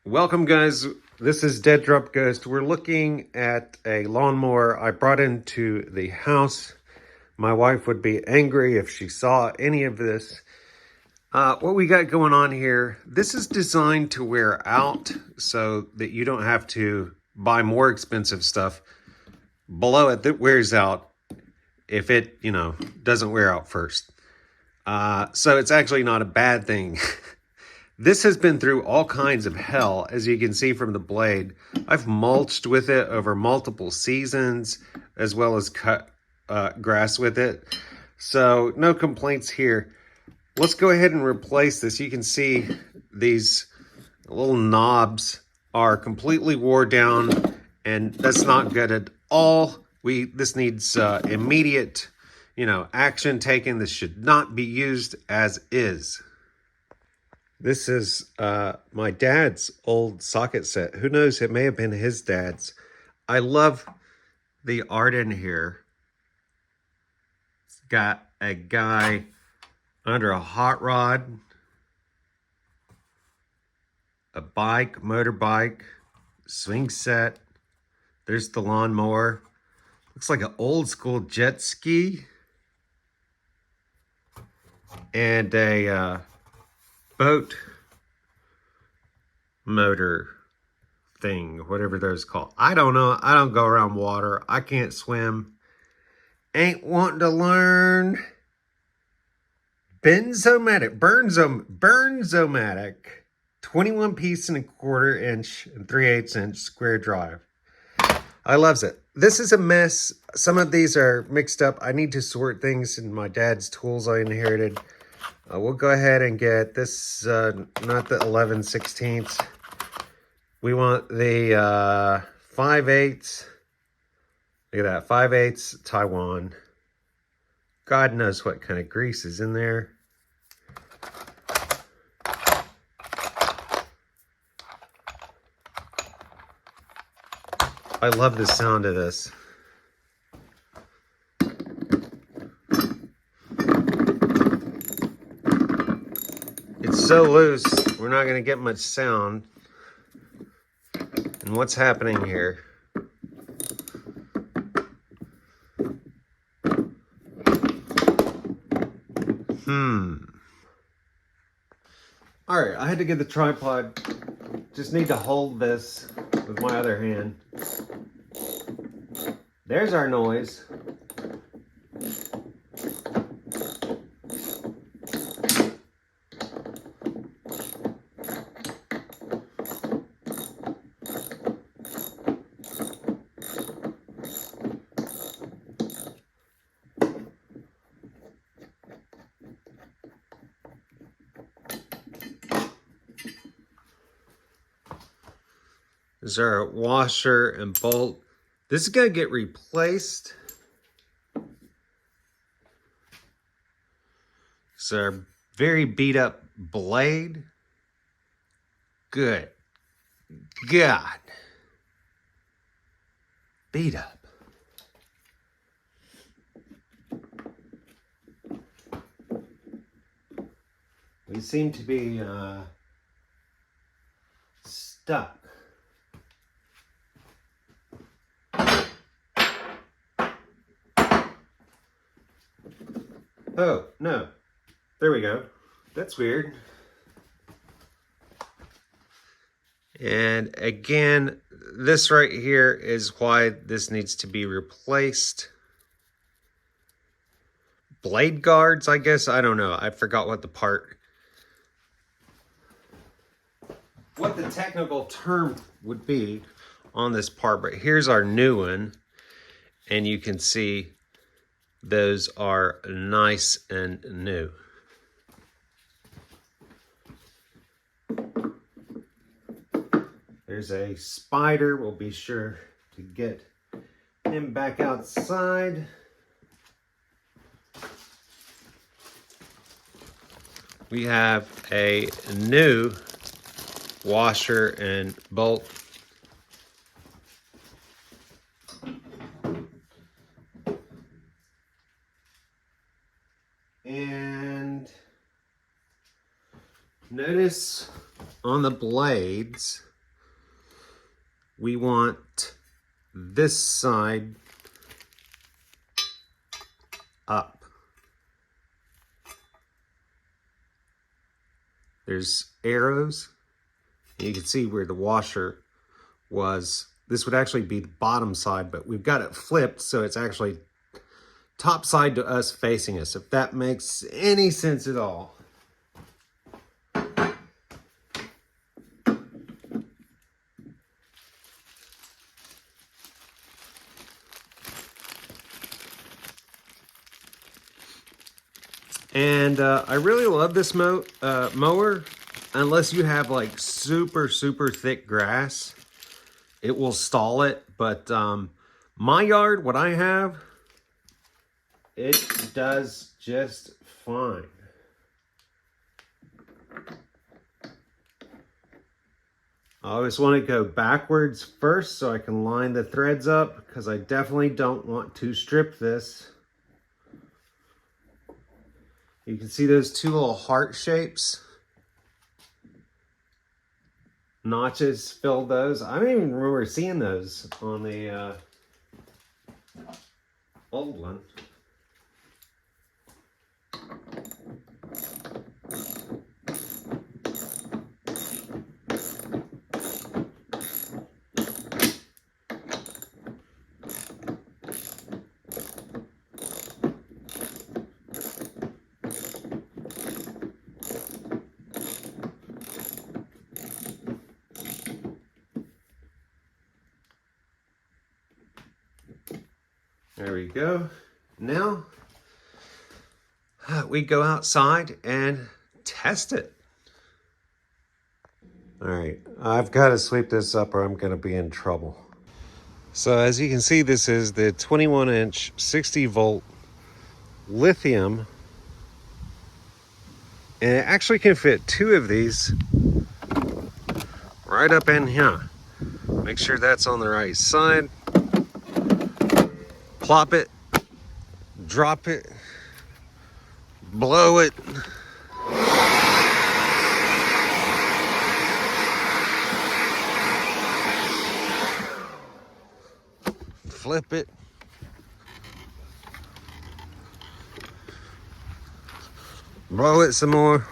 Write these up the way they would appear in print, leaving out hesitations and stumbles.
Welcome guys, this is Dead Drop Ghost. We're looking at a lawnmower I brought into the house. My wife would be angry if she saw any of this. What we got going on here, this is designed to wear out so that you don't have to buy more expensive stuff below it that wears out if it, doesn't wear out first. So it's actually not a bad thing. This has been through all kinds of hell, as you can see from the blade. I've mulched with it over multiple seasons, as well as cut grass with it. So no complaints here. Let's go ahead and replace this. You can see these little knobs are completely wore down, and that's not good at all. This needs immediate, action taken. This should not be used as is. This is my dad's old socket set. Who knows, it may have been his dad's. I love the art in here. It's got a guy under a hot rod, a bike, motorbike, swing set. There's the lawnmower. Looks like an old school jet ski. And a boat motor thing, whatever those called. I don't know. I don't go around water. I can't swim. Ain't wanting to learn. Burnzomatic, 21 piece and a quarter inch and 3/8 inch square drive. I loves it. This is a mess. Some of these are mixed up. I need to sort things in my dad's tools I inherited. We'll go ahead and get this, not the 11/16. We want the 5/8. Look at that, 5/8 Taiwan. God knows what kind of grease is in there. I love the sound of this. It's so loose, we're not going to get much sound. And what's happening here? Alright, I had to get the tripod. Just need to hold this with my other hand. There's our noise. Is our washer and bolt. This is gonna get replaced. It's our very beat up blade. Good God. Beat up. We seem to be stuck. Oh, no. There we go. That's weird. And again, this right here is why this needs to be replaced. Blade guards, I guess? I don't know. I forgot what the technical term would be on this part. But here's our new one. And you can see those are nice and new. There's a spider. We'll be sure to get him back outside. We have a new washer and bolt. And notice on the blades, we want this side up. There's arrows. You can see where the washer was. This would actually be the bottom side, but we've got it flipped so it's actually top side to us facing us, if that makes any sense at all. And I really love this mower, unless you have like super thick grass. It will stall it, but my yard, what I have, it does just fine. I always want to go backwards first so I can line the threads up, because I definitely don't want to strip this. You can see those two little heart shapes. Notches filled those. I don't even remember seeing those on the old one. There we go. Now we go outside and test it. All right, I've got to sweep this up or I'm going to be in trouble. So as you can see, this is the 21-inch 60-volt lithium. And it actually can fit two of these right up in here. Make sure that's on the right side. Plop it, drop it, blow it. Flip it. Blow it some more.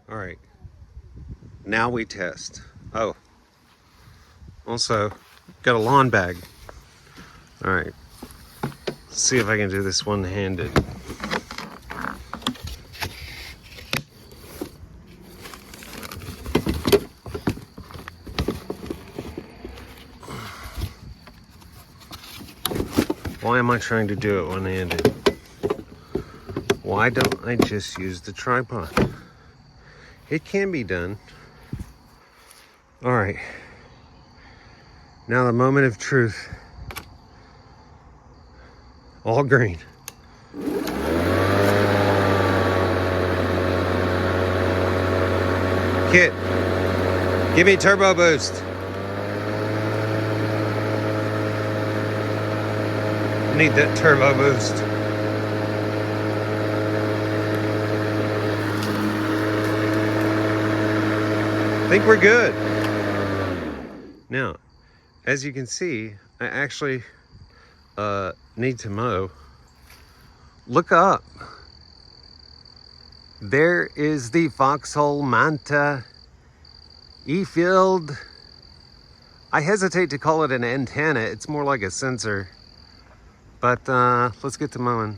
All right, now we test. Oh, also got a lawn bag. All right, let's see if I can do this one-handed. Why am I trying to do it one-handed? Why don't I just use the tripod? It can be done. All right. Now the moment of truth. All green. Kit, give me turbo boost. Need that turbo boost. I think we're good. Now, as you can see, I actually need to mow. Look up. There is the Foxhole Manta E-Field. I hesitate to call it an antenna. It's more like a sensor. But let's get to mowing.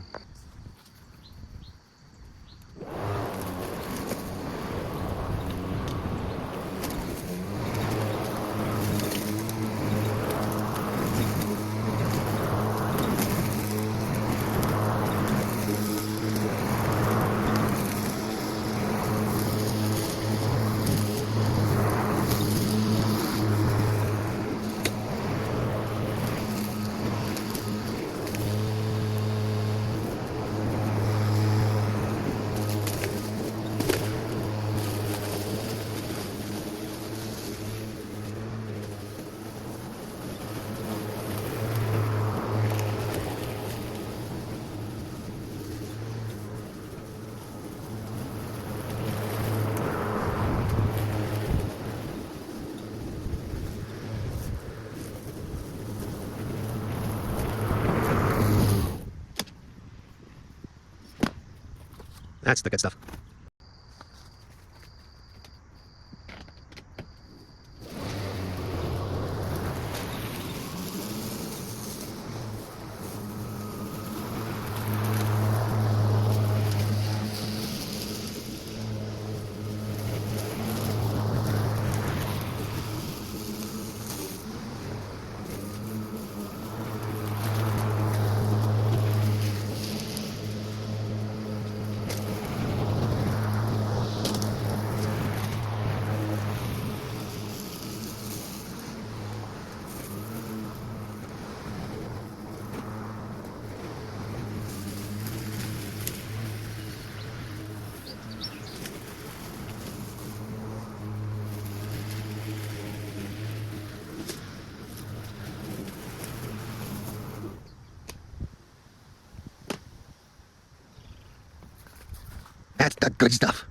That's the good stuff. That's the good stuff.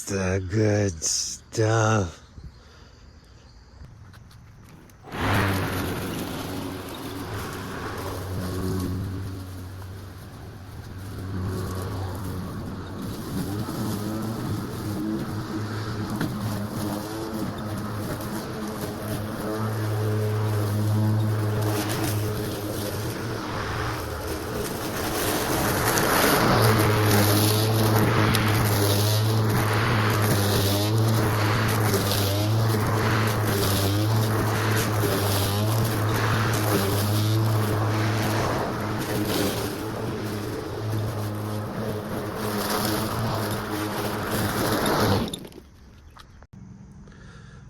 the good stuff.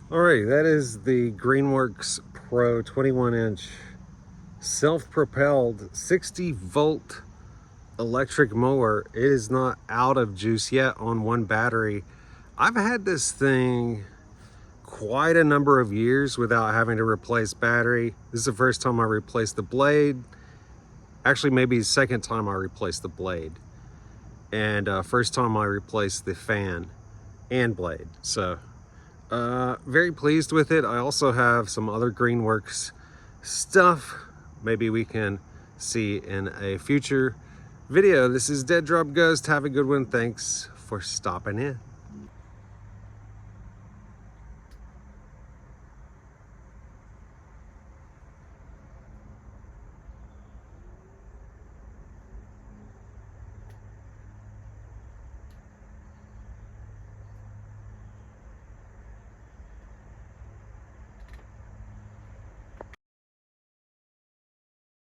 Alright, that is the Greenworks Pro 21-inch self-propelled 60-volt electric mower. It is not out of juice yet on one battery. I've had this thing quite a number of years without having to replace battery. This is the first time I replaced the blade. Actually, maybe the second time I replaced the blade. And first time I replaced the fan and blade. So very pleased with it. I also have some other Greenworks stuff maybe we can see in a future video. This is Dead Drop Ghost. Have a good one. Thanks for stopping in.